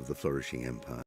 of the flourishing empire.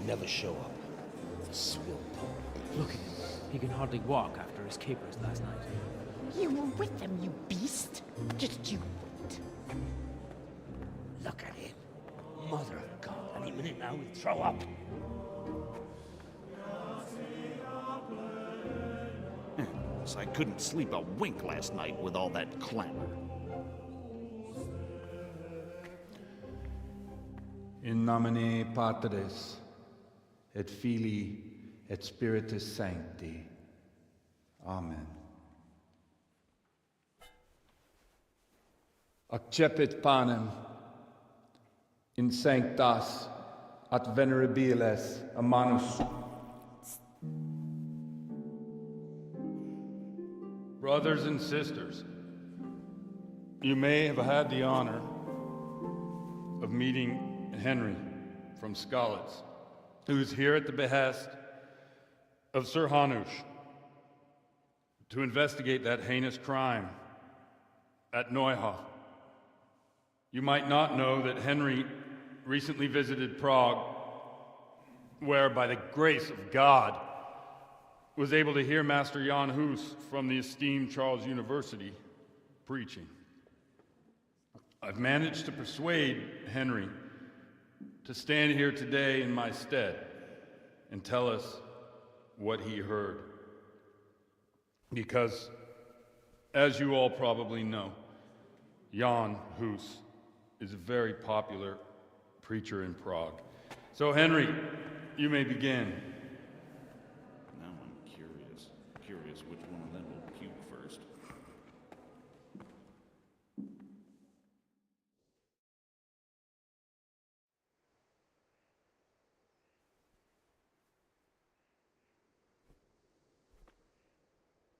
Never show up. Swill pole. Look at him. He can hardly walk after his capers last night. You were with them, you beast. Just you wait. Look at him. Mother of God. Any minute now he'll throw up. So I couldn't sleep a wink last night with all that clamor. In nomine Patris, et Filii, et Spiritus Sancti. Amen. Accepit panem in sanctas at venerabiles a manus. Brothers and sisters, you may have had the honor of meeting Henry from Skalitz, who is here at the behest of Sir Hanush to investigate that heinous crime at Neuhof. You might not know that Henry recently visited Prague, where, by the grace of God, was able to hear Master Jan Hus from the esteemed Charles University preaching. I've managed to persuade Henry to stand here today in my stead and tell us what he heard. Because, as you all probably know, Jan Hus is a very popular preacher in Prague. So, Henry, you may begin. Now I'm curious which one of them will puke first.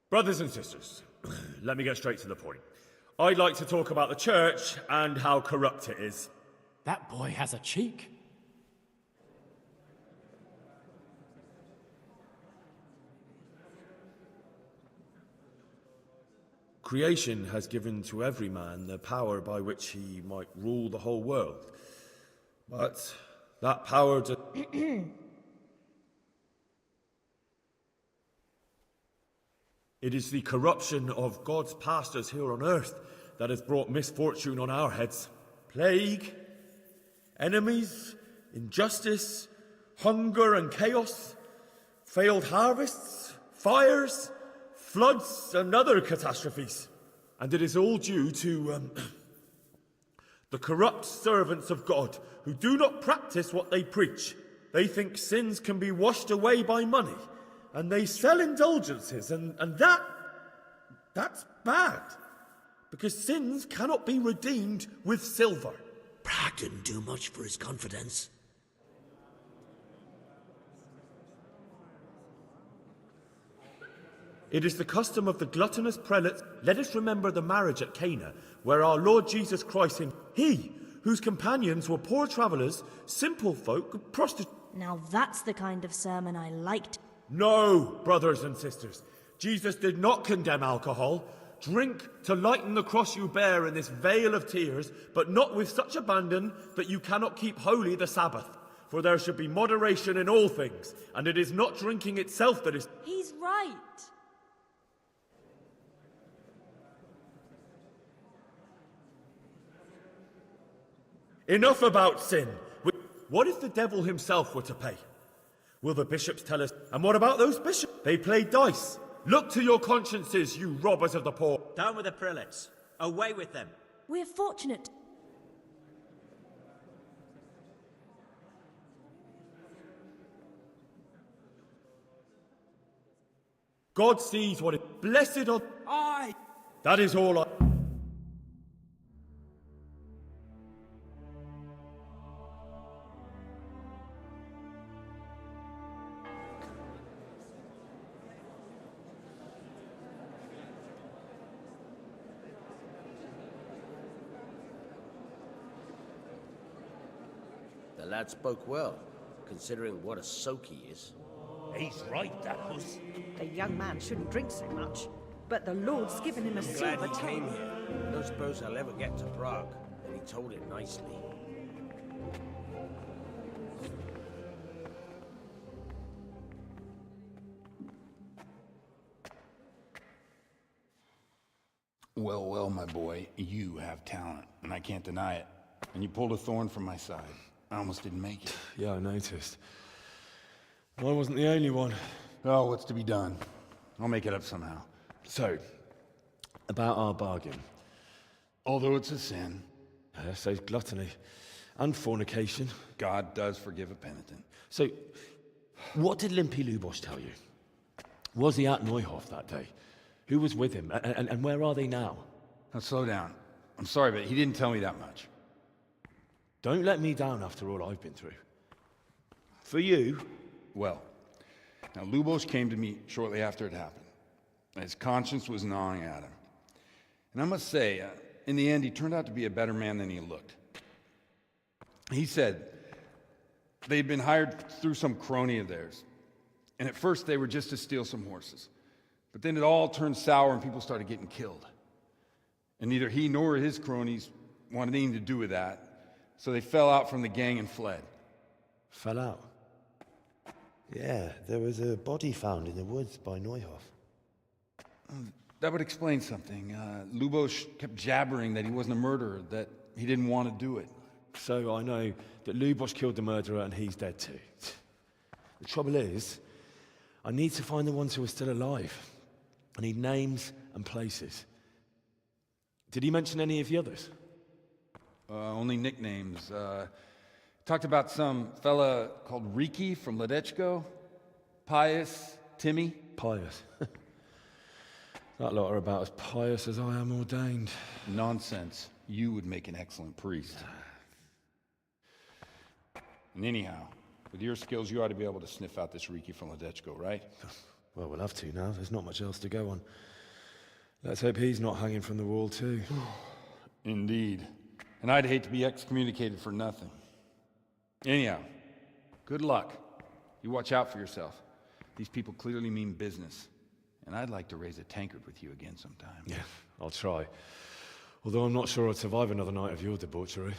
Brothers and sisters, let me get straight to the point. I'd like to talk about the church and how corrupt it is. That boy has a cheek. Creation has given to every man the power by which he might rule the whole world. But that power It is the corruption of God's pastors here on earth that has brought misfortune on our heads. Plague, enemies, injustice, hunger and chaos, failed harvests, fires, floods and other catastrophes. And it is all due to the corrupt servants of God who do not practice what they preach. They think sins can be washed away by money, and they sell indulgences, and that's bad. Because sins cannot be redeemed with silver. Prague didn't do much for his confidence. It is the custom of the gluttonous prelates. Let us remember the marriage at Cana, where our Lord Jesus Christ, he, whose companions were poor travellers, simple folk, prostitutes. Now that's the kind of sermon I liked. No, brothers and sisters. Jesus did not condemn alcohol. Drink to lighten the cross you bear in this vale of tears, but not with such abandon that you cannot keep holy the Sabbath. For there should be moderation in all things, and it is not drinking itself that is... He's right. Enough about sin. What if the devil himself were to pay? Will the bishops tell us? And what about those bishops? They play dice. Look to your consciences, you robbers of the poor. Down with the prelates. Away with them. We're fortunate. God sees what is blessed are... Aye! That is all I... The lad spoke well, considering what a soak he is. He's right, that was. The young man shouldn't drink so much, but the Lord's given him a Glad silver he came tongue. here. Don't suppose I'll ever get to Prague, and he told it nicely. Well, well, my boy, you have talent, and I can't deny it. And you pulled a thorn from my side. I almost didn't make it. Yeah, I noticed. I wasn't the only one. Oh, what's to be done? I'll make it up somehow. So, about our bargain. Although it's a sin. So gluttony and fornication. God does forgive a penitent. So, what did Limpy Lubos tell you? Was he at Neuhof that day? Who was with him? And where are they now? Now, slow down. I'm sorry, but he didn't tell me that much. Don't let me down after all I've been through. For you... Well, now Lubos came to me shortly after it happened. His conscience was gnawing at him. And I must say, in the end, he turned out to be a better man than he looked. He said they'd been hired through some crony of theirs. And at first they were just to steal some horses. But then it all turned sour and people started getting killed. And neither he nor his cronies wanted anything to do with that. So they fell out from the gang and fled. Fell out? Yeah, there was a body found in the woods by Neuhof. That would explain something. Lubos kept jabbering that he wasn't a murderer, that he didn't want to do it. So I know that Lubos killed the murderer and he's dead too. The trouble is, I need to find the ones who are still alive. I need names and places. Did he mention any of the others? Only nicknames. Talked about some fella called Riki from Ledechko, Pius, Timmy. Pious. That lot are about as pious as I am ordained. Nonsense. You would make an excellent priest. And anyhow, with your skills, you ought to be able to sniff out this Riki from Ledechko, right? Well, we'll have to now. There's not much else to go on. Let's hope he's not hanging from the wall too. Indeed. And I'd hate to be excommunicated for nothing. Anyhow, good luck. You watch out for yourself. These people clearly mean business. And I'd like to raise a tankard with you again sometime. Yeah, I'll try. Although I'm not sure I'd survive another night of your debauchery.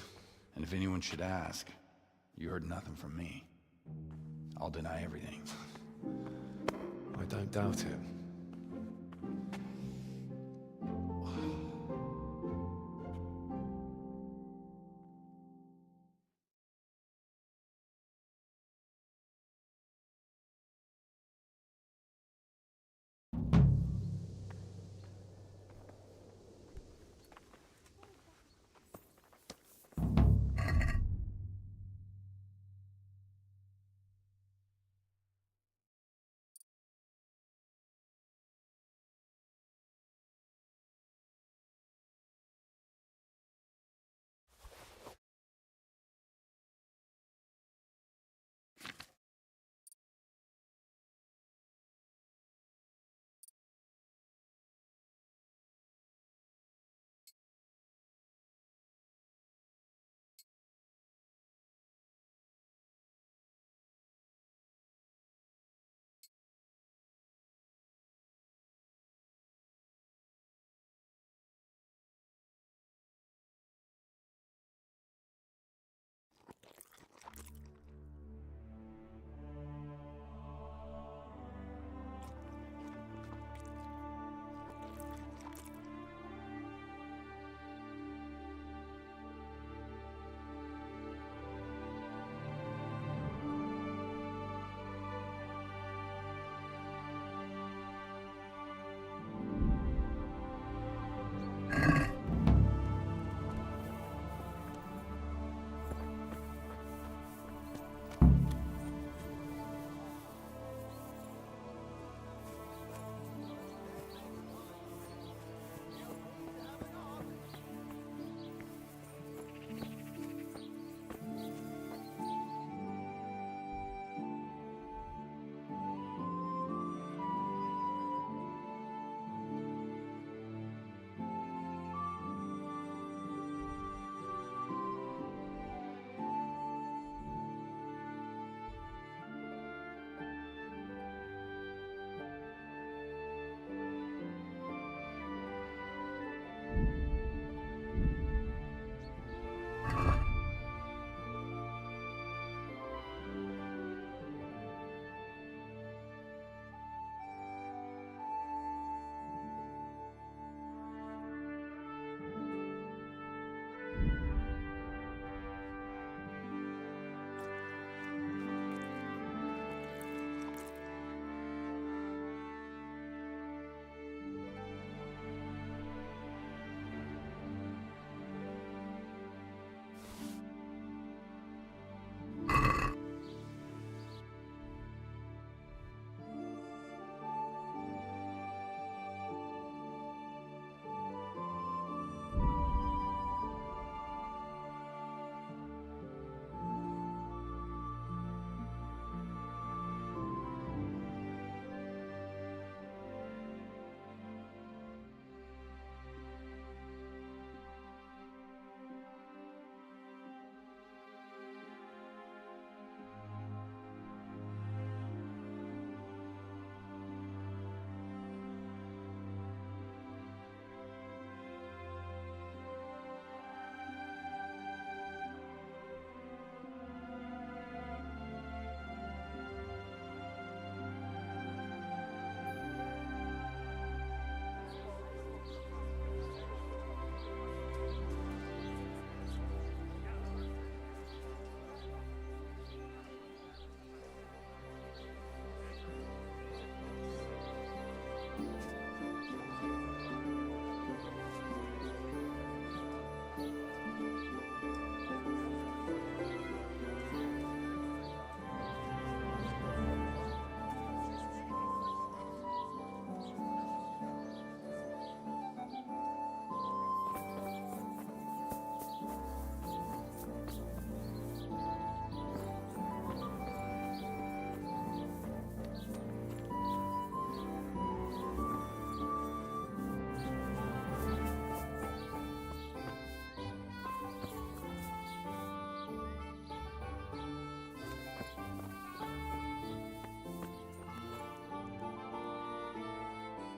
And if anyone should ask, you heard nothing from me. I'll deny everything. I don't doubt it.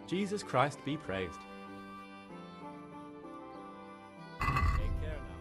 Jesus Christ be praised. Take care now.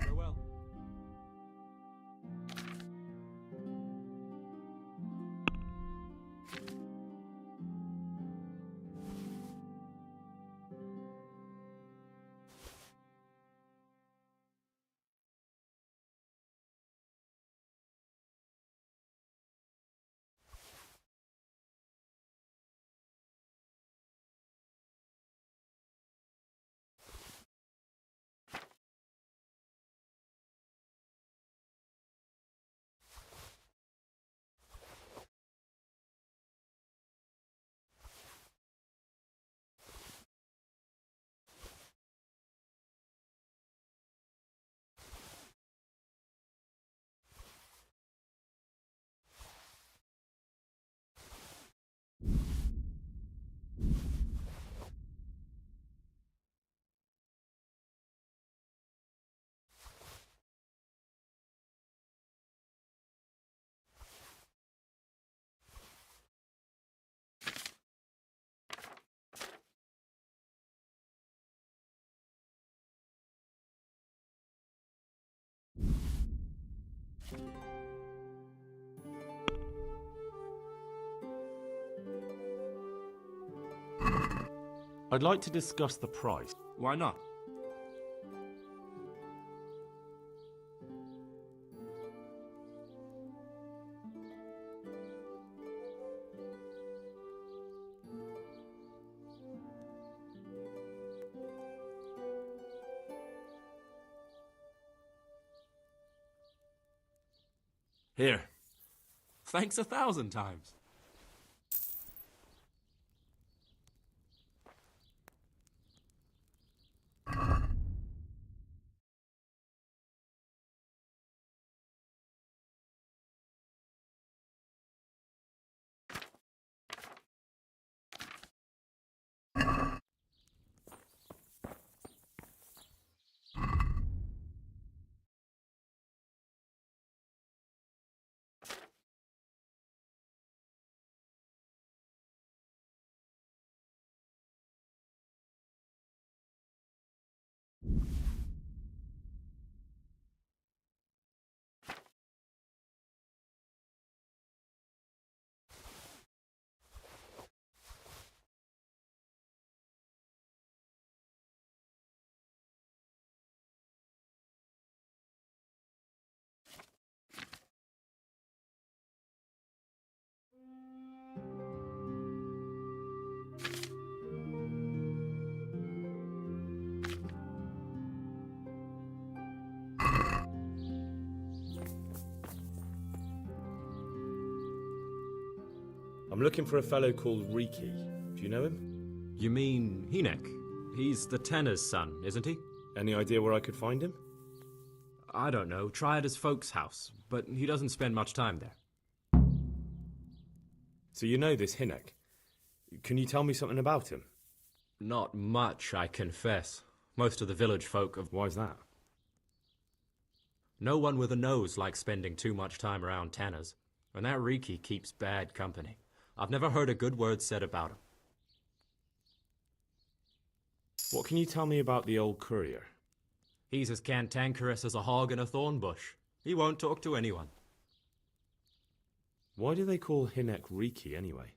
Farewell. I'd like to discuss the price. Why not? Here. Thanks 1,000 times. I'm looking for a fellow called Riki. Do you know him? You mean Hinek? He's the tenor's son, isn't he? Any idea where I could find him? I don't know. Try at his folks' house, but he doesn't spend much time there. So you know this Hinek. Can you tell me something about him? Not much, I confess. Most of the village folk have... Why's that? No one with a nose likes spending too much time around tenors, and that Riki keeps bad company. I've never heard a good word said about him. What can you tell me about the old courier? He's as cantankerous as a hog in a thorn bush. He won't talk to anyone. Why do they call Hinek Riki anyway?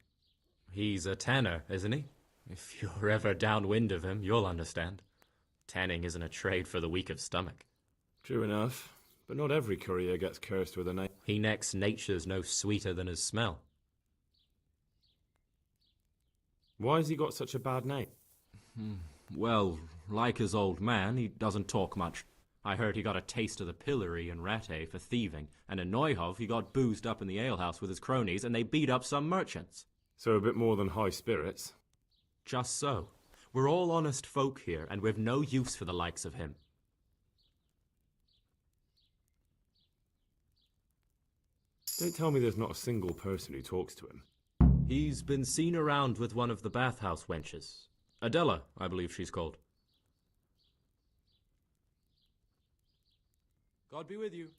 He's a tanner, isn't he? If you're ever downwind of him, you'll understand. Tanning isn't a trade for the weak of stomach. True enough, but not every courier gets cursed with a name. Hinek's nature's no sweeter than his smell. Why has he got such a bad name? Well, like his old man, he doesn't talk much. I heard he got a taste of the pillory in Rattay for thieving, and in Neuhof he got boozed up in the alehouse with his cronies and they beat up some merchants. So a bit more than high spirits. Just so. We're all honest folk here, and we've no use for the likes of him. Don't tell me there's not a single person who talks to him. He's been seen around with one of the bathhouse wenches. Adela, I believe she's called. God be with you.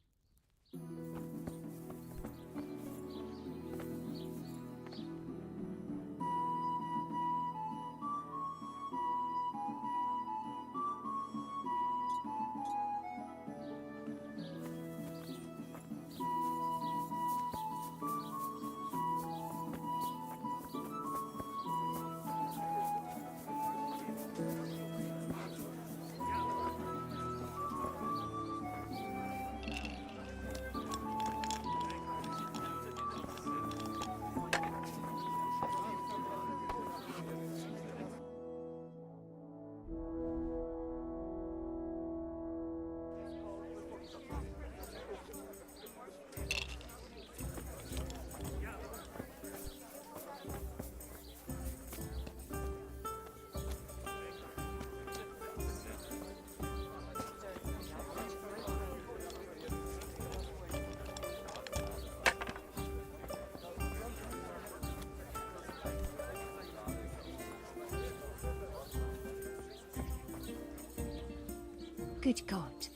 Good God.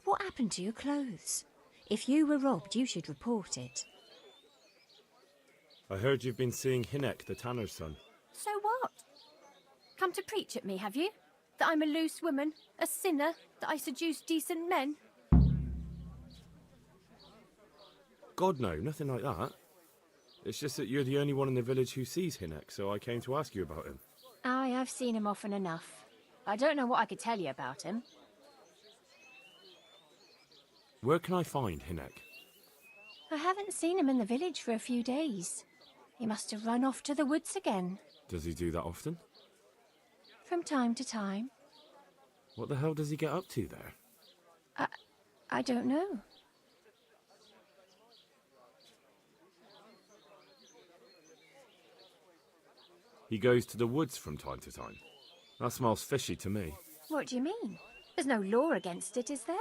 What happened to your clothes? If you were robbed, you should report it. I heard you've been seeing Hinek, the tanner's son. So what? Come to preach at me, have you? That I'm a loose woman, a sinner, that I seduce decent men? God, no, nothing like that. It's just that you're the only one in the village who sees Hinek, so I came to ask you about him. Aye, I've seen him often enough. I don't know what I could tell you about him. Where can I find Hinek? I haven't seen him in the village for a few days. He must have run off to the woods again. Does he do that often? From time to time. What the hell does he get up to there? I don't know. He goes to the woods from time to time. That smells fishy to me. What do you mean? There's no law against it, is there?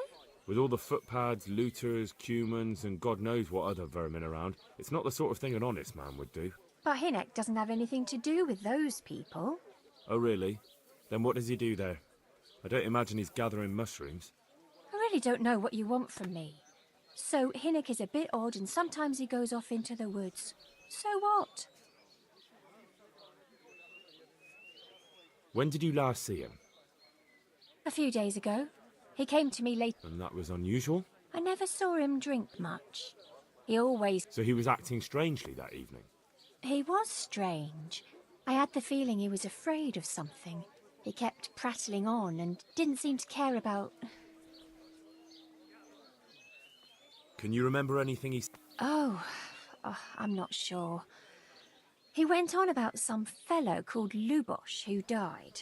With all the footpads, looters, cumans, and God knows what other vermin around, it's not the sort of thing an honest man would do. But Hinek doesn't have anything to do with those people. Oh, really? Then what does he do there? I don't imagine he's gathering mushrooms. I really don't know what you want from me. So Hinek is a bit odd and sometimes he goes off into the woods. So what? When did you last see him? A few days ago. He came to me late. And that was unusual? I never saw him drink much. He always... So he was acting strangely that evening? He was strange. I had the feeling he was afraid of something. He kept prattling on and didn't seem to care about... Can you remember anything he said? Oh, I'm not sure. He went on about some fellow called Lubosh who died.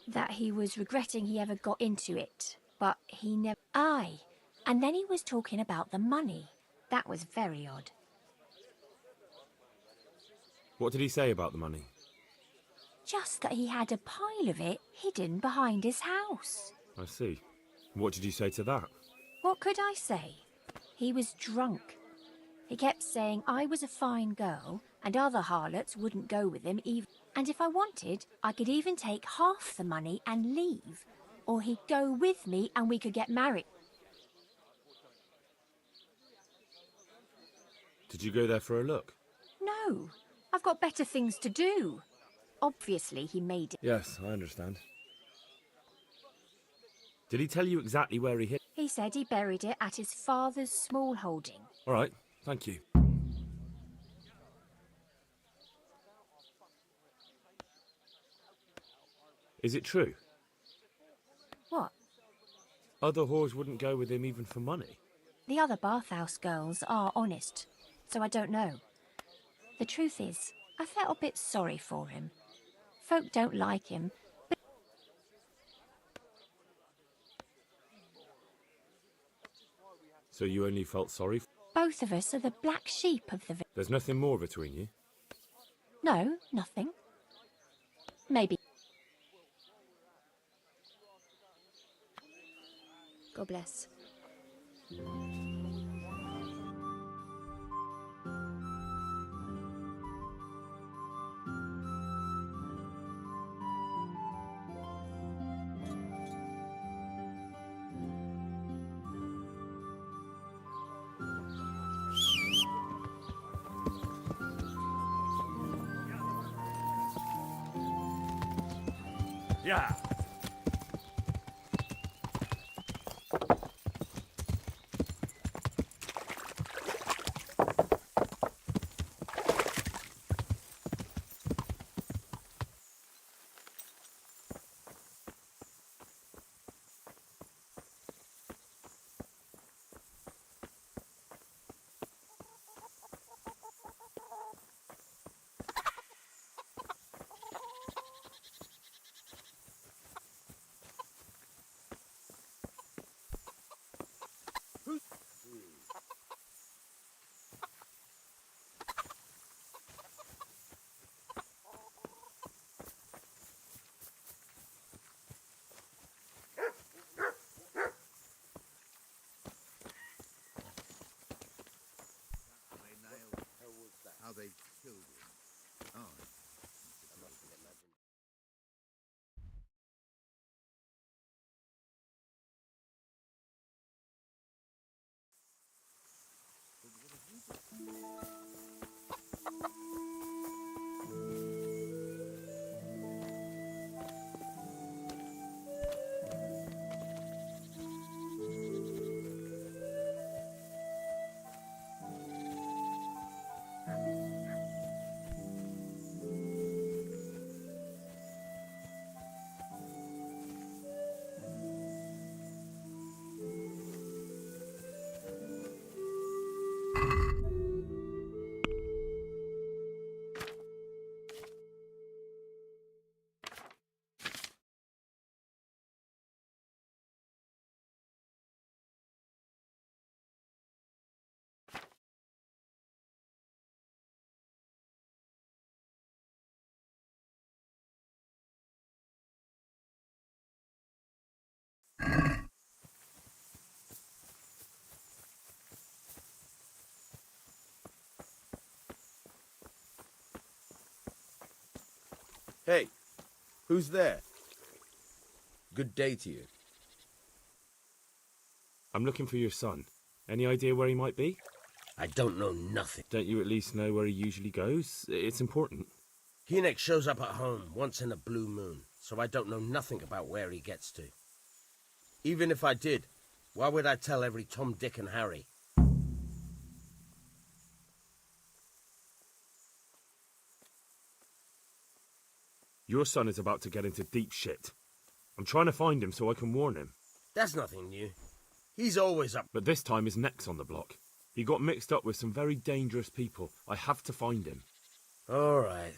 That he was regretting he ever got into it, but he never... Aye, and then he was talking about the money. That was very odd. What did he say about the money? Just that he had a pile of it hidden behind his house. I see. What did you say to that? What could I say? He was drunk. He kept saying I was a fine girl and other harlots wouldn't go with him even. And if I wanted, I could even take half the money and leave. Or he'd go with me and we could get married. Did you go there for a look? No, I've got better things to do. Obviously, he made it. Yes, I understand. Did he tell you exactly where he hid? He said he buried it at his father's small holding. All right, thank you. Is it true? What? Other whores wouldn't go with him even for money? The other bathhouse girls are honest, so I don't know. The truth is, I felt a bit sorry for him. Folk don't like him, but... So you only felt sorry? Both of us are the black sheep of the... There's nothing more between you? No, nothing. Maybe. God bless. Yeah. How they killed him. Oh. Hey, who's there? Good day to you. I'm looking for your son. Any idea where he might be? I don't know nothing. Don't you at least know where he usually goes? It's important. He shows up at home once in a blue moon, so I don't know nothing about where he gets to. Even if I did, why would I tell every Tom, Dick and Harry? Your son is about to get into deep shit. I'm trying to find him so I can warn him. That's nothing new. He's always up. But this time his neck's on the block. He got mixed up with some very dangerous people. I have to find him. All right.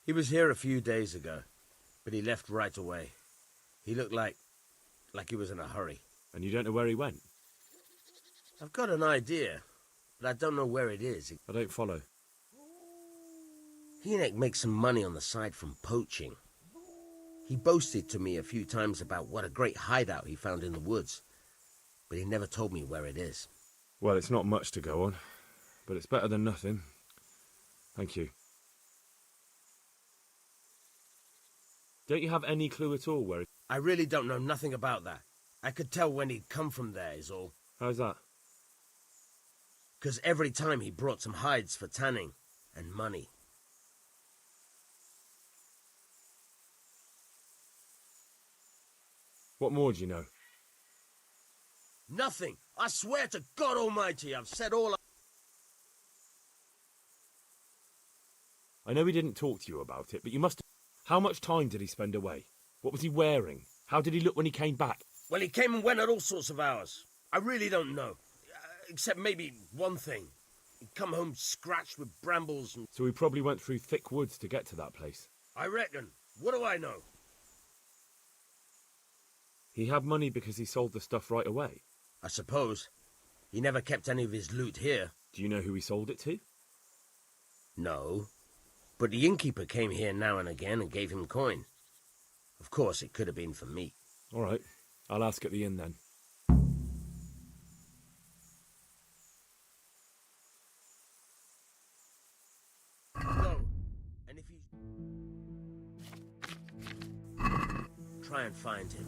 He was here a few days ago, but he left right away. He looked like he was in a hurry. And you don't know where he went? I've got an idea, but I don't know where it is. I don't follow. Hynek makes some money on the side from poaching. He boasted to me a few times about what a great hideout he found in the woods, but he never told me where it is. Well, it's not much to go on, but it's better than nothing. Thank you. Don't you have any clue at all where it... I really don't know nothing about that. I could tell when he'd come from there, is all. How's that? 'Cause every time he brought some hides for tanning and money. What more do you know? Nothing. I swear to God Almighty, I've said all I know he didn't talk to you about it, but you must... How much time did he spend away? What was he wearing? How did he look when he came back? Well, he came and went at all sorts of hours. I really don't know. Except maybe one thing. He'd come home scratched with brambles and... So he probably went through thick woods to get to that place. I reckon. What do I know? He had money because he sold the stuff right away. I suppose. He never kept any of his loot here. Do you know who he sold it to? No. But the innkeeper came here now and again and gave him coin. Of course, it could have been for me. All right. I'll ask at the inn then. Go. And if he's... Try and find him.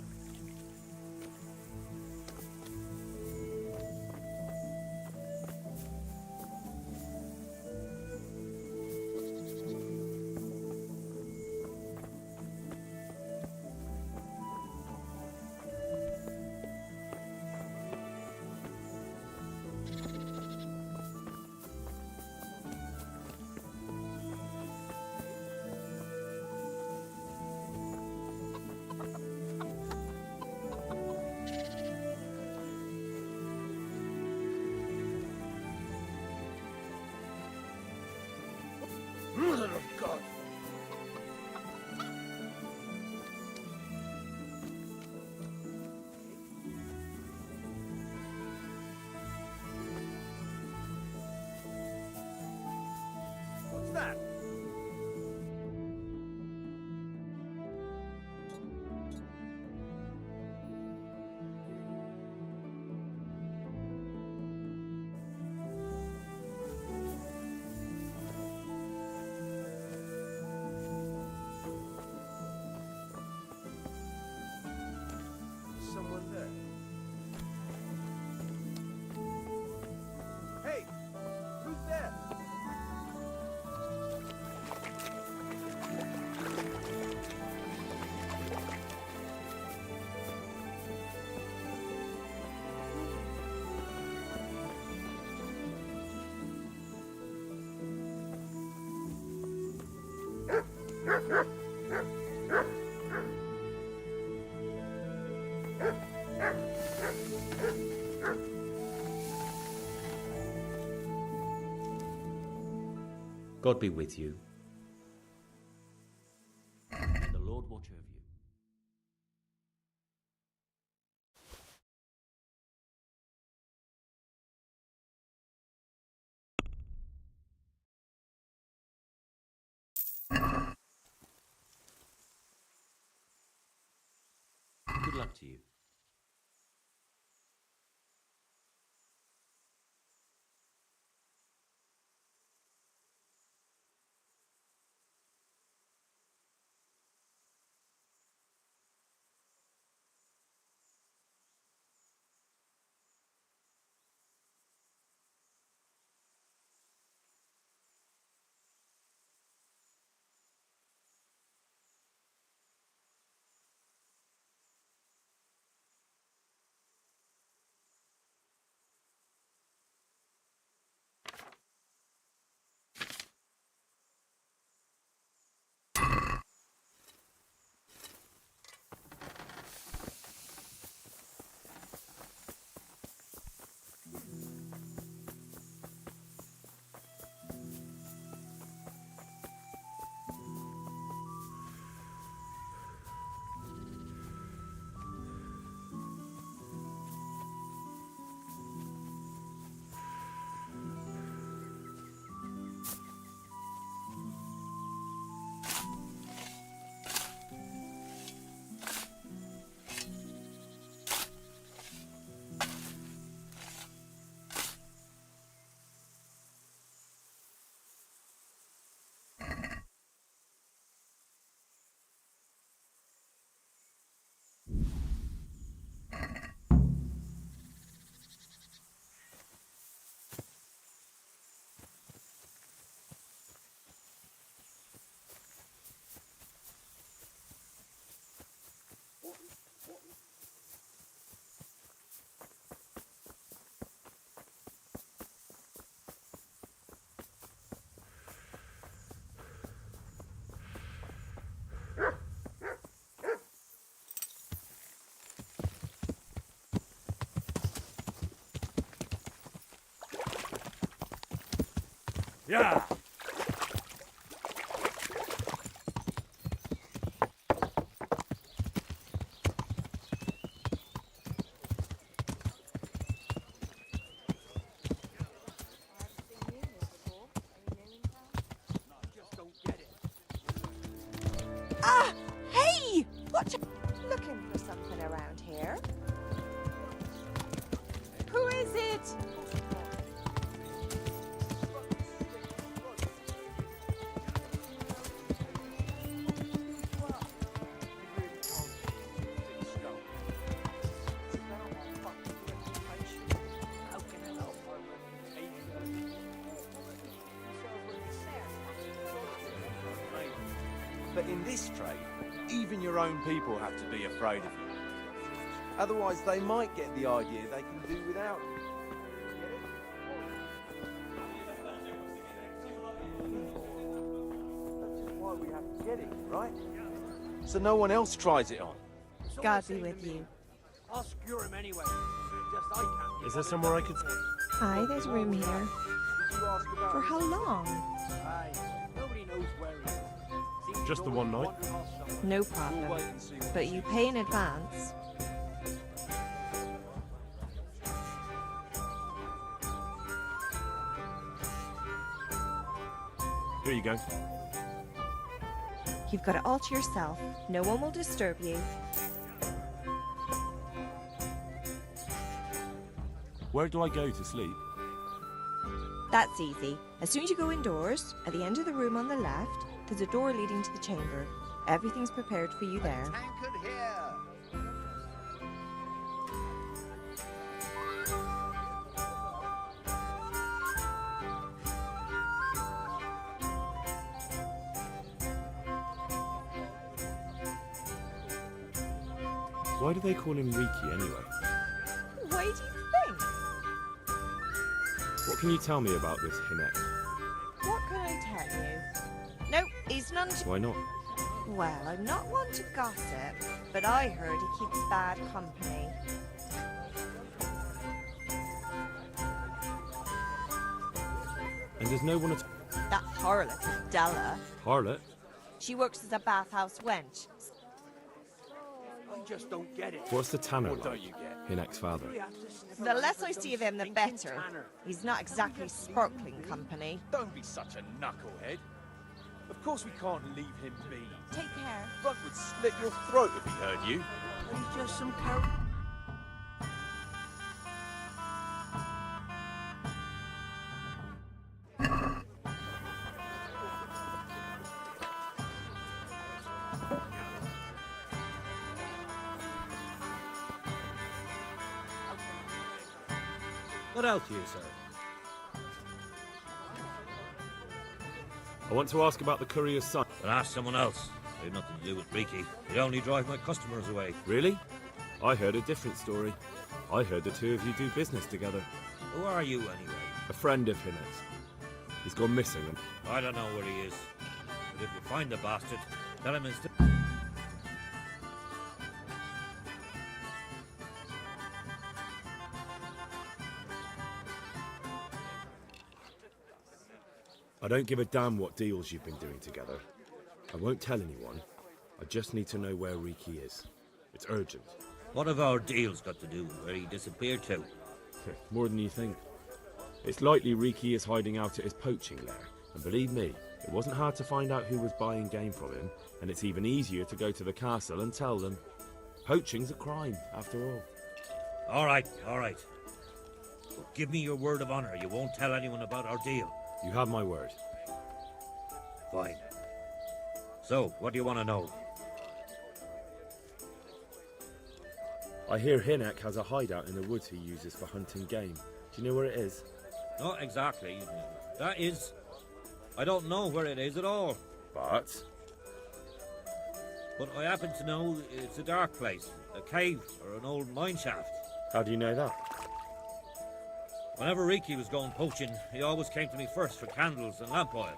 Mother of God! What's that? Someone there. Hey! Who's there? God be with you. The Lord watch over you. Good luck to you. Yeah. Ah! Hey! What? Looking for something around here? Who is it? But in this trade, even your own people have to be afraid of you. Otherwise, they might get the idea they can do without you. That's just why we have to get it, right? So no one else tries it on. God be with you. I'll secure him anyway. Just I can't. Is there somewhere I could... Hi, there's room here. For how long? Nobody knows where he is. Just the one night? No problem. But you pay in advance. Here you go. You've got it all to yourself. No one will disturb you. Where do I go to sleep? That's easy. As soon as you go indoors, at the end of the room on the left, there's a door leading to the chamber. Everything's prepared for you there. Tankard here. Why do they call him Riki anyway? Why do you think? What can you tell me about this Hinek? What can I tell you? No, he's none to... Why not? Well, I'm not one to gossip, but I heard he keeps bad company. And there's no one at... That harlot is Della. Harlot? She works as a bathhouse wench. I just don't get it. What's the tanner What like? don't you get? Hinek's father. The less I see of him, the better. He's not exactly sparkling company. Don't be such a knucklehead. Of course we can't leave him be. Take care. Runt would slit your throat if he heard you. He's just some cow. What else do you say? I want to ask about the courier's son. But ask someone else. I have nothing to do with Riki. They only drive my customers away. Really? I heard a different story. I heard the two of you do business together. Who are you, anyway? A friend of Hinek's. He's gone missing and... I don't know where he is. But if you find the bastard, tell him instead... I don't give a damn what deals you've been doing together. I won't tell anyone. I just need to know where Riki is. It's urgent. What have our deals got to do with where he disappeared to? More than you think. It's likely Riki is hiding out at his poaching lair. And believe me, it wasn't hard to find out who was buying game from him, and it's even easier to go to the castle and tell them. Poaching's a crime, after all. All right. But give me your word of honor. You won't tell anyone about our deal. You have my word. Fine. So, what do you want to know? I hear Hinek has a hideout in the woods he uses for hunting game. Do you know where it is? Not exactly. That is... I don't know where it is at all. But I happen to know it's a dark place. A cave or an old mine shaft. How do you know that? Whenever Riki was going poaching, he always came to me first for candles and lamp oil.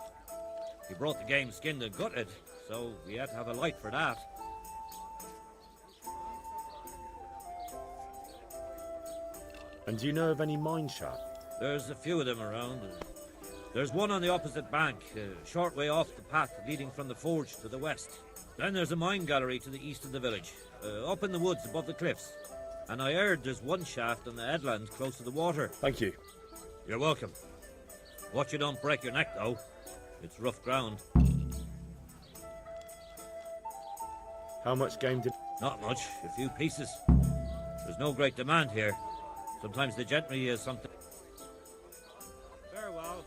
He brought the game skinned and gutted, so we had to have a light for that. And do you know of any mine shaft? There's a few of them around. There's one on the opposite bank, a short way off the path leading from the forge to the west. Then there's a mine gallery to the east of the village, up in the woods above the cliffs. And I heard there's one shaft on the headland close to the water. Thank you. You're welcome. Watch you don't break your neck, though. It's rough ground. How much game did... Not much, a few pieces. There's no great demand here. Sometimes the gentry is something... Farewell.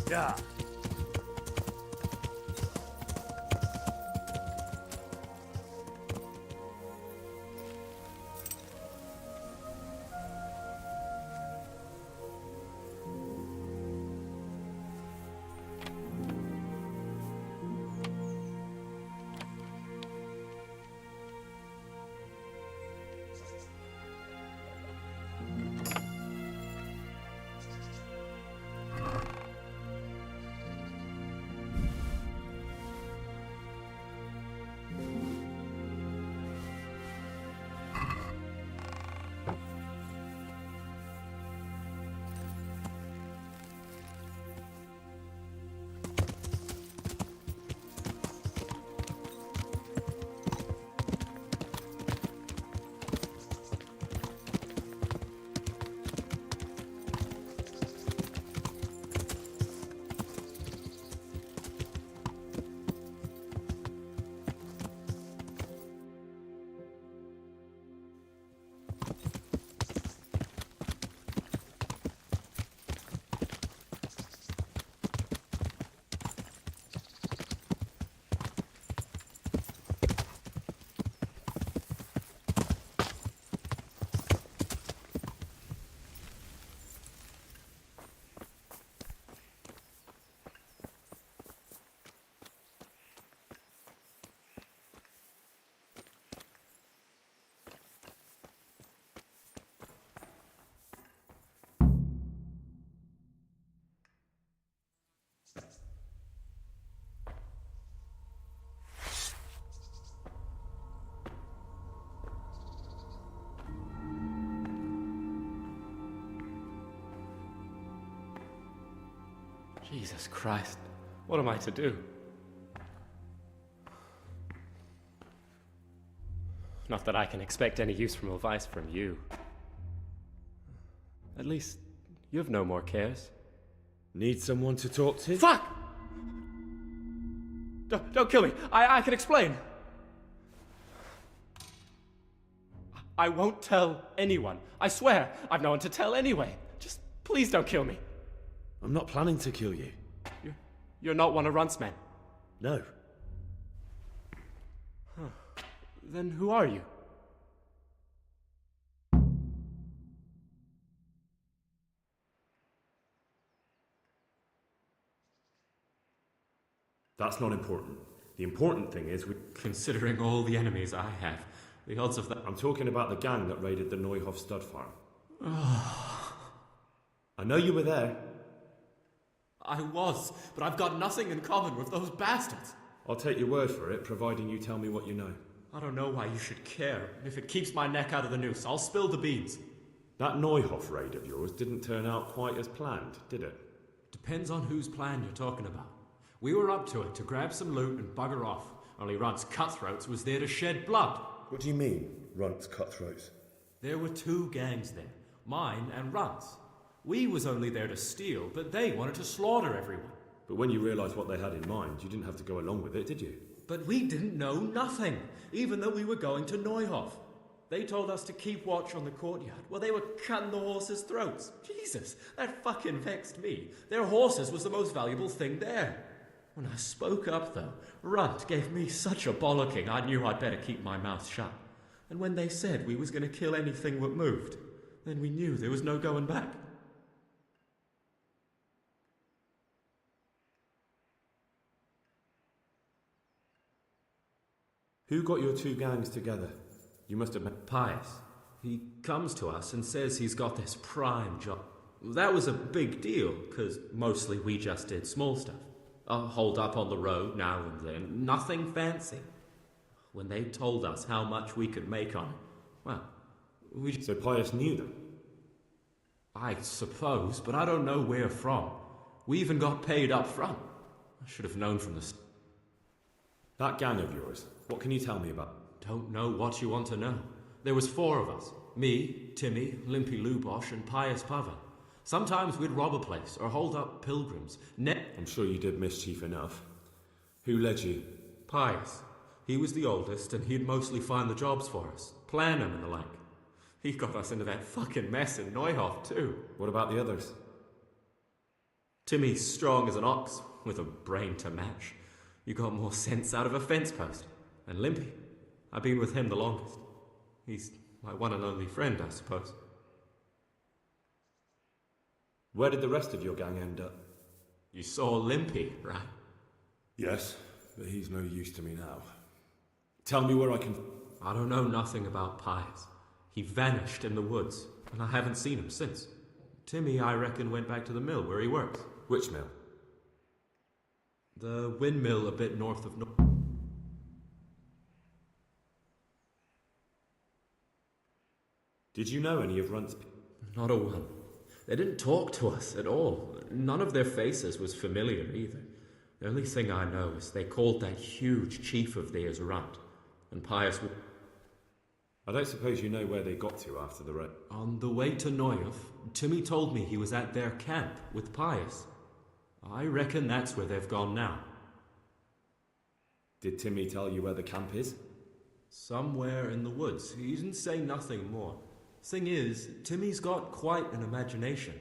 Yeah. Jesus Christ, what am I to do? Not that I can expect any useful advice from you. At least, you've no more cares. Need someone to talk to? Fuck! Don't kill me. I can explain. I won't tell anyone. I swear, I've no one to tell anyway. Just please don't kill me. I'm not planning to kill you. You're not one of Runt's men? No. Huh. Then who are you? That's not important. The important thing is Considering all the enemies I have, the odds of that... I'm talking about the gang that raided the Neuhoff stud farm. I know you were there. I was, but I've got nothing in common with those bastards. I'll take your word for it, providing you tell me what you know. I don't know why you should care. If it keeps my neck out of the noose, I'll spill the beans. That Neuhoff raid of yours didn't turn out quite as planned, did it? Depends on whose plan you're talking about. We were up to it to grab some loot and bugger off. Only Runt's cutthroats was there to shed blood. What do you mean, Runt's cutthroats? There were two gangs there, mine and Runt's. We was only there to steal, but they wanted to slaughter everyone. But when you realised what they had in mind, you didn't have to go along with it, did you? But we didn't know nothing, even though we were going to Neuhoff. They told us to keep watch on the courtyard while they were cutting the horses' throats. Jesus, that fucking vexed me. Their horses was the most valuable thing there. When I spoke up, though, Runt gave me such a bollocking I knew I'd better keep my mouth shut. And when they said we was going to kill anything that moved, then we knew there was no going back. Who got your two gangs together? You must have met Pius. He comes to us and says he's got this prime job. That was a big deal, because mostly we just did small stuff. Hold up on the road now and then, nothing fancy. When they told us how much we could make on it, well, we... So Pius knew them? I suppose, but I don't know where from. We even got paid up front. I should have known from the start. That gang of yours, what can you tell me about? Don't know what you want to know. There was 4 of us. Me, Timmy, Limpy Lubosh, and Pius Pavan. Sometimes we'd rob a place or hold up pilgrims. I'm sure you did mischief enough. Who led you? Pius. He was the oldest, and he'd mostly find the jobs for us. Plan them and the like. He got us into that fucking mess in Neuhoff, too. What about the others? Timmy's strong as an ox, with a brain to match. You got more sense out of a fence post. And Limpy, I've been with him the longest. He's my one and only friend, I suppose. Where did the rest of your gang end up? You saw Limpy, right? Yes, but he's no use to me now. Tell me where I can... I don't know nothing about Pius. He vanished in the woods, and I haven't seen him since. Timmy, I reckon, went back to the mill where he works. Which mill? The windmill a bit north of... Did you know any of Runt's... Not a one. They didn't talk to us at all. None of their faces was familiar either. The only thing I know is they called that huge chief of theirs Runt, and Pius... I don't suppose you know where they got to after the raid? On the way to Neuhof, Timmy told me he was at their camp with Pius. I reckon that's where they've gone now. Did Timmy tell you where the camp is? Somewhere in the woods. He didn't say nothing more. Thing is, Timmy's got quite an imagination.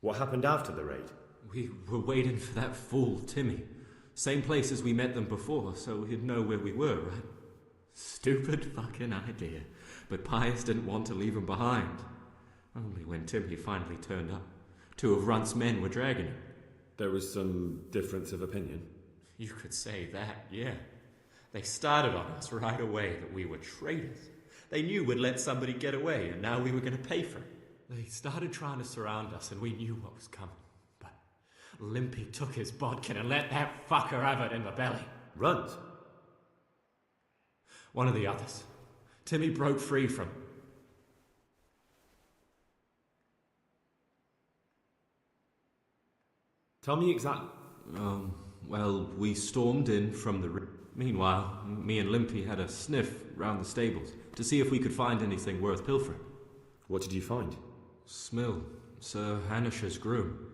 What happened after the raid? We were waiting for that fool, Timmy. Same place as we met them before, so he'd know where we were, right? Stupid fucking idea. But Pius didn't want to leave him behind. Only when Timmy finally turned up, 2 of Runt's men were dragging him. There was some difference of opinion? You could say that, yeah. They started on us right away that we were traitors. They knew we'd let somebody get away, and now we were going to pay for it. They started trying to surround us, and we knew what was coming. But Limpy took his bodkin and let that fucker have it in the belly. Runt? One of the others. Timmy broke free from... Tell me exactly... Well, we stormed in from the... Meanwhile, me and Limpy had a sniff round the stables to see if we could find anything worth pilfering. What did you find? Smill, Sir Hanish's groom.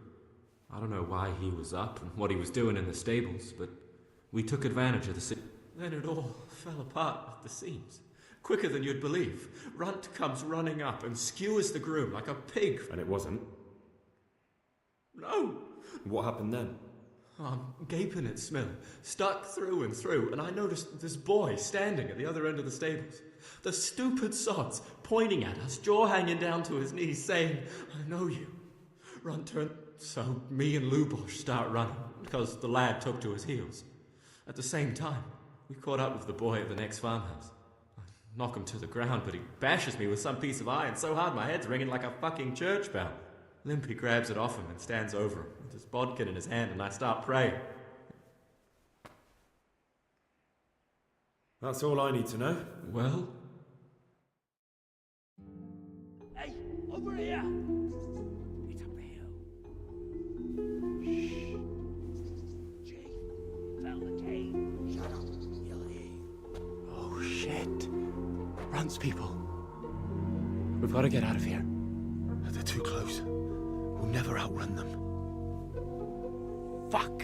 I don't know why he was up and what he was doing in the stables, but we took advantage of the... Then it all fell apart at the seams. Quicker than you'd believe. Runt comes running up and skewers the groom like a pig. And it wasn't? No. What happened then? I'm gaping at Smill, stuck through and through, and I noticed this boy standing at the other end of the stables. The stupid sods pointing at us, jaw hanging down to his knees, saying, "I know you." Runt turned, so me and Lubosh start running, because the lad took to his heels. At the same time, we caught up with the boy at the next farmhouse. I knock him to the ground, but he bashes me with some piece of iron so hard my head's ringing like a fucking church bell. Limpy grabs it off him and stands over him, with his bodkin in his hand, and I start praying. That's all I need to know. Well? Hey, over here! It's up the hill. Shh. Jay, fell the cave. Shut up, you'll hear. Oh, shit. Runt's people. We've got to get out of here. They're too close. We'll never outrun them. Fuck!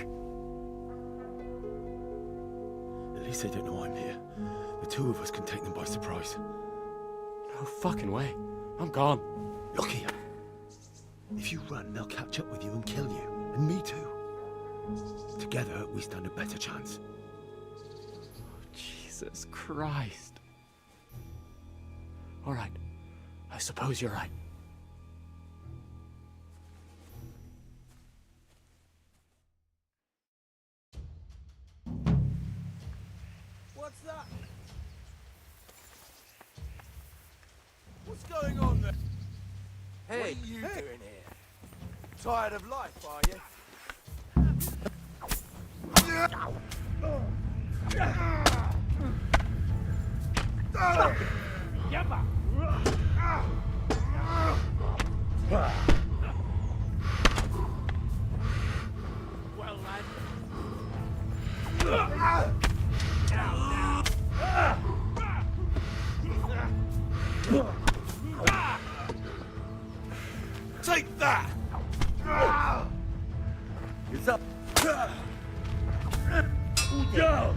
At least they don't know I'm here. The 2 of us can take them by surprise. No fucking way. I'm gone. Look here. If you run, they'll catch up with you and kill you. And me too. Together, we stand a better chance. Oh, Jesus Christ. All right. I suppose you're right. What's that? What's going on there? Hey, what are you doing here? Tired of life, are you? Well, lad. Take that! It's up. Go!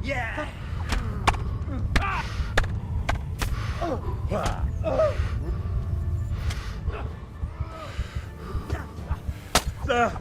Yeah! There!